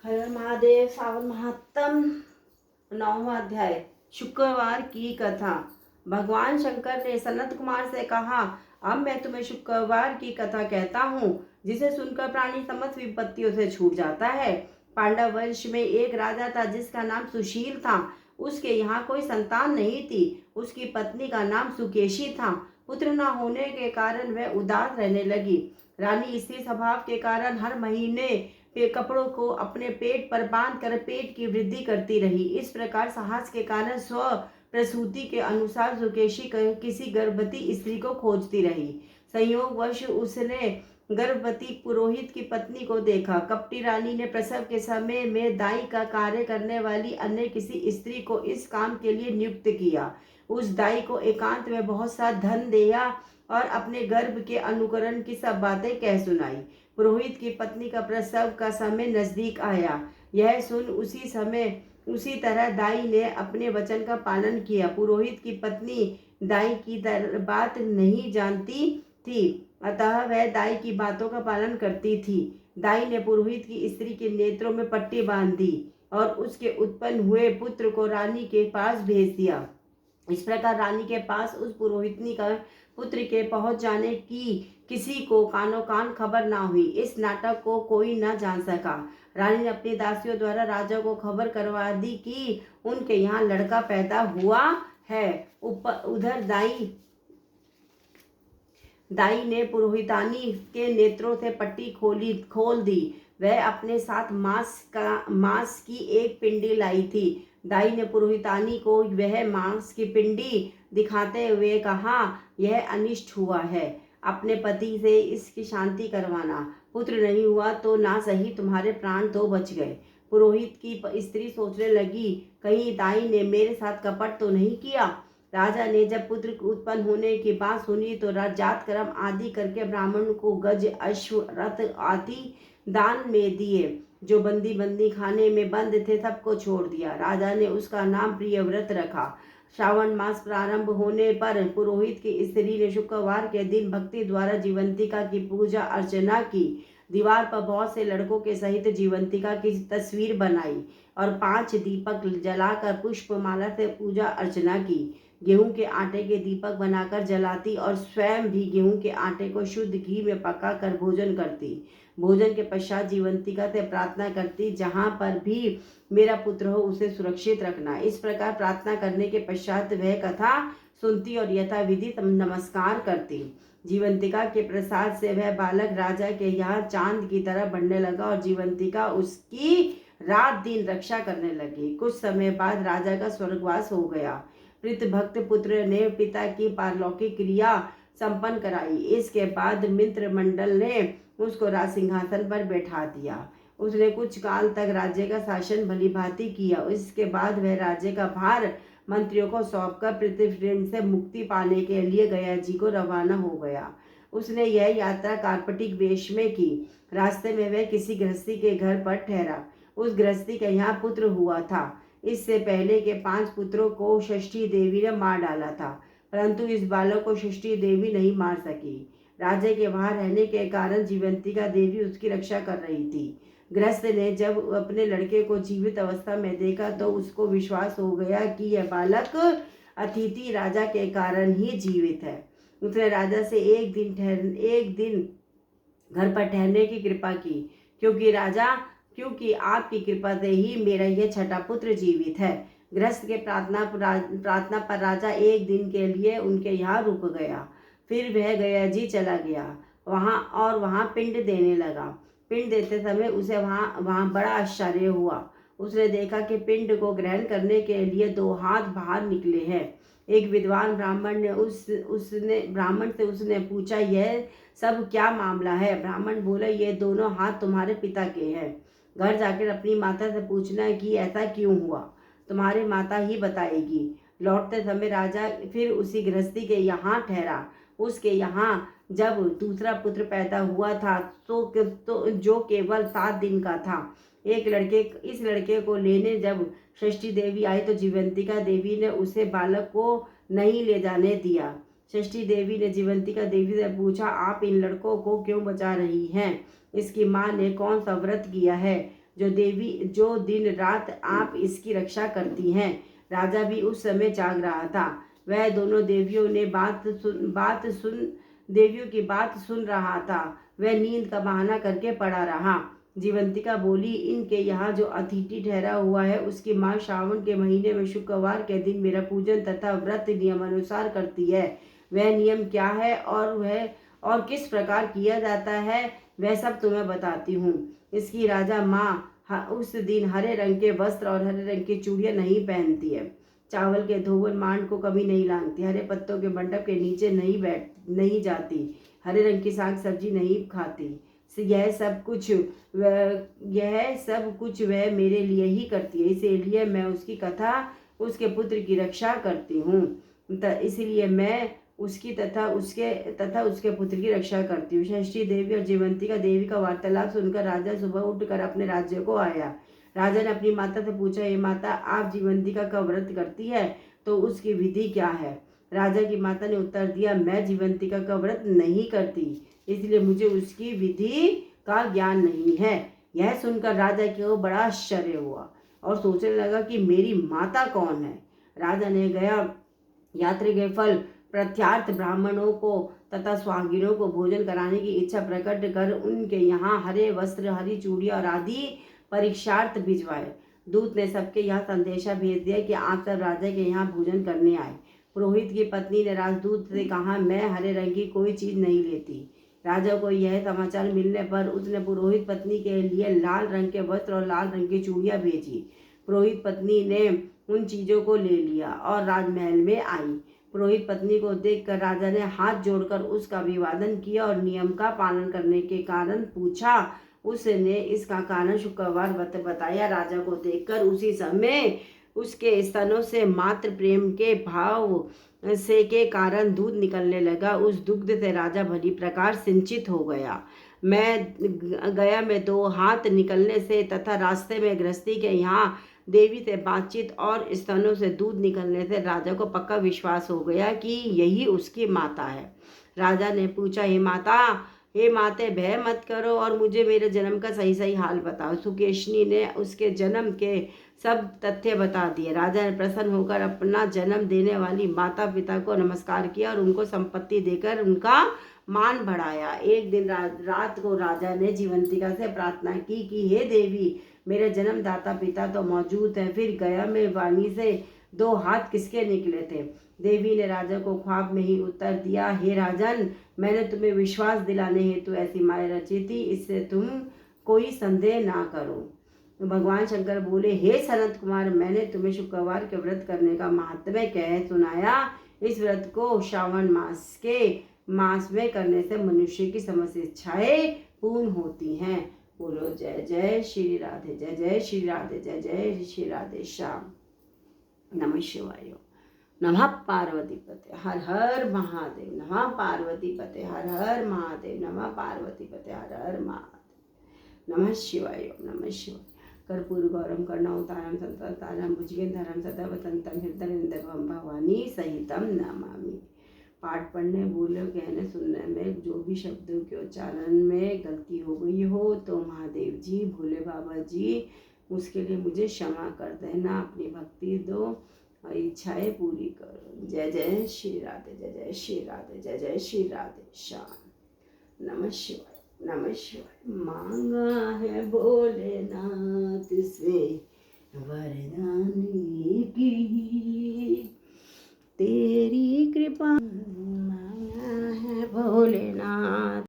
हर हर महादेव। सावन महात्म 9वां अध्याय। शुक्रवार की कथा। भगवान शंकर ने सनत कुमार से कहा, अब मैं तुम्हें शुक्रवार की कथा कहता हूँ, जिसे सुनकर प्राणी समस्त विपत्तियों से छूट जाता है। पांडव वंश में एक राजा था जिसका नाम सुशील था। उसके यहाँ कोई संतान नहीं थी। उसकी पत्नी का नाम सुकेशी था। पुत्र न होने के कारण वह उदास रहने लगी। रानी स्त्री स्वभाव के कारण हर महीने कपड़ों को अपने पेट पर बांध कर पेट की वृद्धि करती रही। इस प्रकार साहस के कारण स्व प्रसूति के अनुसार सुकेशी किसी गर्भवती स्त्री को खोजती रही। संयोगवश उसने गर्भवती पुरोहित की पत्नी को देखा। कपटी रानी ने प्रसव के समय में दाई का कार्य करने वाली अन्य किसी स्त्री को इस काम के लिए नियुक्त किया। उस दाई को एकांत में बहुत सा धन दिया और अपने गर्भ के अनुकरण की सब बातें कह सुनाई। पुरोहित की पत्नी का प्रसव का समय नजदीक आया। यह सुन उसी तरह दाई ने अपने वचन का पालन किया। पुरोहित की पत्नी दाई की बात नहीं जानती थी, अतः वह दाई की बातों का पालन करती थी। दाई ने पुरोहित की स्त्री के नेत्रों में पट्टी बांध दी और उसके उत्पन्न हुए पुत्र को रानी के पास भेज दिया। इस प्रकार रानी के पास उस पुरोहितनी का पुत्र के पहुंच जाने की किसी को कानो कान खबर ना हुई। इस नाटक को कोई न जान सका। रानी ने अपनी दासियों द्वारा राजा को खबर करवा दी कि उनके यहाँ लड़का पैदा हुआ है। उधर दाई ने पुरोहितानी के नेत्रों से पट्टी खोल दी। वह अपने साथ मांस की एक पिंडी लाई थी। दाई ने पुरोहितानी को वह मांस की पिंडी दिखाते हुए कहा, यह अनिष्ट हुआ है, अपने पति से इसकी शांति करवाना। पुत्र नहीं हुआ तो ना सही तुम्हारे प्राण तो बच गए। पुरोहित की स्त्री सोचने लगी, कहीं दाई ने मेरे साथ कपट तो नहीं किया। राजा ने जब पुत्र उत्पन्न होने की बात सुनी तो जात कर्म आदि करके ब्राह्मण को गज, अश्व, रथ आदि दान में दिए। जो बंदी खाने में बंद थे सबको छोड़ दिया। राजा ने उसका नाम प्रियव्रत रखा। श्रावण मास प्रारंभ होने पर पुरोहित की स्त्री ने शुक्रवार के दिन भक्ति द्वारा जीवंतिका की पूजा अर्चना की। दीवार पर बहुत से लड़कों के सहित जीवंतिका की तस्वीर बनाई और 5 दीपक जलाकर पुष्पमाला से पूजा अर्चना की। गेहूं के आटे के दीपक बनाकर जलाती और स्वयं भी गेहूं के आटे को शुद्ध घी में पकाकर भोजन करती। भोजन के पश्चात जीवंतिका से प्रार्थना करती, जहां पर भी मेरा पुत्र हो उसे सुरक्षित रखना। इस प्रकार प्रार्थना करने के पश्चात वह कथा सुनती और यथाविधि नमस्कार करती। जीवंतिका के प्रसाद से वह बालक राजा के यहाँ चांद की तरह बढ़ने लगा और जीवंतिका उसकी रात दिन रक्षा करने लगी। कुछ समय बाद राजा का स्वर्गवास हो गया। प्रीत भक्त पुत्र ने पिता की पारलौकिक क्रिया संपन्न कराई। इसके बाद मित्र मंडल ने उसको राज सिंहासन पर बैठा दिया। उसने कुछ काल तक राज्य का शासन भली भांति किया। इसके बाद वह राज्य का भार मंत्रियों को सौंपकर पृथ्वी से मुक्ति पाने के लिए गया जी को रवाना हो गया। उसने यह यात्रा कार्पटिक वेश में की। रास्ते में वह किसी गृहस्थी के घर पर ठहरा। उस गृहस्थी के यहाँ पुत्र हुआ था। इससे पहले के 5 पुत्रों को षष्ठी देवी ने मार डाला था, परंतु इस बालक को षष्ठी देवी नहीं मार सकी। राजा के वहां रहने के कारण जीवंतिका देवी उसकी रक्षा कर रही थी। गृहस्थ ने जब अपने लड़के को जीवित अवस्था में देखा तो उसको विश्वास हो गया कि यह बालक अतिथि राजा के कारण ही जीवित है। उसने राजा से एक दिन घर पर ठहरने की कृपा की, क्योंकि आपकी कृपा से ही मेरा यह छठा पुत्र जीवित है। गृहस्थ के प्रार्थना पर राजा एक दिन के लिए उनके यहाँ रुक गया। फिर वह गया जी चला गया वहाँ पिंड देने लगा। पिंड देते समय उसे वहाँ बड़ा आश्चर्य हुआ। उसने देखा कि पिंड को ग्रहण करने के लिए 2 हाथ बाहर निकले हैं। एक विद्वान ब्राह्मण से उसने पूछा, यह सब क्या मामला है? ब्राह्मण बोला, ये दोनों हाथ तुम्हारे पिता के हैं। घर जाकर अपनी माता से पूछना कि ऐसा क्यों हुआ, तुम्हारी माता ही बताएगी। लौटते समय राजा फिर उसी गृहस्थी के यहाँ ठहरा। उसके यहाँ जब दूसरा पुत्र पैदा हुआ था तो जो केवल 7 दिन का था। इस लड़के को लेने जब षष्ठी देवी आई तो जीवंतिका देवी ने उसे बालक को नहीं ले जाने दिया। षष्ठी देवी ने जीवंतिका देवी से पूछा, आप इन लड़कों को क्यों बचा रही हैं? इसकी माँ ने कौन सा व्रत किया है जो दिन रात आप इसकी रक्षा करती हैं। राजा भी उस समय जाग रहा था। वह दोनों देवियों की बात सुन रहा था। वह नींद का बहाना करके पड़ा रहा। जीवंतिका बोली, इनके यहाँ जो अतिथि ठहरा हुआ है उसकी माँ श्रावण के महीने में शुक्रवार के दिन मेरा पूजन तथा व्रत नियम अनुसार करती है। वह नियम क्या है और किस प्रकार किया जाता है वह सब तुम्हें बताती हूँ। इसकी राजा माँ उस दिन हरे रंग के वस्त्र और हरे रंग की चूड़ियाँ नहीं पहनती है। चावल के धोवन मांड को कभी नहीं लांगती। हरे पत्तों के मंडप के नीचे नहीं जाती। हरे रंग की साग सब्जी नहीं खाती। यह सब कुछ वह मेरे लिए ही करती है। इसीलिए मैं उसकी कथा उसके पुत्र की रक्षा करती हूँ। इसलिए मैं उसकी तथा उसके पुत्र की रक्षा करती हूँ। षष्ठी देवी और जीवंतिका देवी का वार्तालाप सुनकर राजा सुबह उठकर अपने राज्य को आया। राजा ने अपनी माता से पूछा, हे माता, आप जीवंतिका का व्रत करती है तो उसकी विधि क्या है? राजा की माता ने उत्तर दिया, मैं जीवंतिका का व्रत नहीं करती, इसलिए मुझे उसकी विधि का ज्ञान नहीं है। यह सुनकर राजा को बड़ा आश्चर्य हुआ और सोचने लगा कि मेरी माता कौन है। राजा ने यात्री के फल प्रत्यार्थ ब्राह्मणों को तथा स्वांगिनों को भोजन कराने की इच्छा प्रकट कर उनके यहाँ हरे वस्त्र, हरी चूड़ियाँ और आदि परीक्षार्थ भिजवाए। दूत ने सबके यहाँ संदेशा भेज दिया कि आप सब राजा के यहाँ भोजन करने आए। पुरोहित की पत्नी ने राजदूत से कहा, मैं हरे रंग की कोई चीज नहीं लेती। राजा को यह समाचार मिलने पर उसने पुरोहित पत्नी के लिए लाल रंग के वस्त्र और लाल रंग की चूड़ियाँ भेजी। पुरोहित पत्नी ने उन चीजों को ले लिया और राजमहल में आई। पुरोहित पत्नी को देखकर राजा ने हाथ जोड़कर उसका अभिवादन किया और नियम का पालन करने के कारण पूछा। उसने इसका कारण शुक्रवार बताया। राजा को देखकर उसी समय उसके स्तनों से मात्र प्रेम के भाव से के कारण दूध निकलने लगा। उस दुग्ध से राजा भली प्रकार सिंचित हो गया। मैं 2 हाथ निकलने से तथा रास्ते में गृहस्थी के यहाँ देवी से बातचीत और स्तनों से दूध निकलने से राजा को पक्का विश्वास हो गया कि यही उसकी माता है। राजा ने पूछा, हे माते, भय मत करो और मुझे मेरे जन्म का सही हाल बताओ। सुकेशनी ने उसके जन्म के सब तथ्य बता दिए। राजा ने प्रसन्न होकर अपना जन्म देने वाली माता पिता को नमस्कार किया और उनको संपत्ति देकर उनका मान बढ़ाया। एक दिन रात को राजा ने जीवंतिका से प्रार्थना की कि हे देवी, मेरे जन्मदाता पिता तो मौजूद है, फिर गया में वाणी से 2 हाथ किसके निकले थे? देवी ने राजा को ख्वाब में ही उत्तर दिया, हे राजन, मैंने तुम्हें विश्वास दिलाने हेतु ऐसी माया रची थी, इससे तुम कोई संदेह ना करो। भगवान शंकर बोले, हे सनत कुमार, मैंने तुम्हें शुक्रवार के व्रत करने का महात्म्य कह सुनाया। इस व्रत को श्रावण मास में करने से मनुष्य की समस्त इच्छाएं पूर्ण होती हैं। बोलो जय जय श्री राधे, जय जय श्री राधे, जय जय श्री राधे श्याम। नमः शिवाय। नमः पार्वती पते, हर हर महादेव। नमः पार्वती पते, हर हर महादेव। नमः पार्वती पते, हर हर महादेव। नमः शिवाय, नमः शिवाय। कर्पूर गौरम कर्णवतारम संततारम भुजगेंधरम सदा वसंतम हृदयेन्द्रम भवानी सहितम नमामि। पाठ पढ़ने, बोले, कहने, सुनने में जो भी शब्दों के उच्चारण में गलती हो गई हो तो महादेव जी, भोले बाबा जी, उसके लिए मुझे क्षमा कर देना। अपनी भक्ति दो और इच्छाएं पूरी करो। जय जय श्री राधे, जय जय श्री राधे, जय जय श्री राधे श्याम। नमः शिवाय, नमः शिवाय। मांगा है भोलेनाथ से वरदान की, तेरी कृपा मांगा है भोलेनाथ।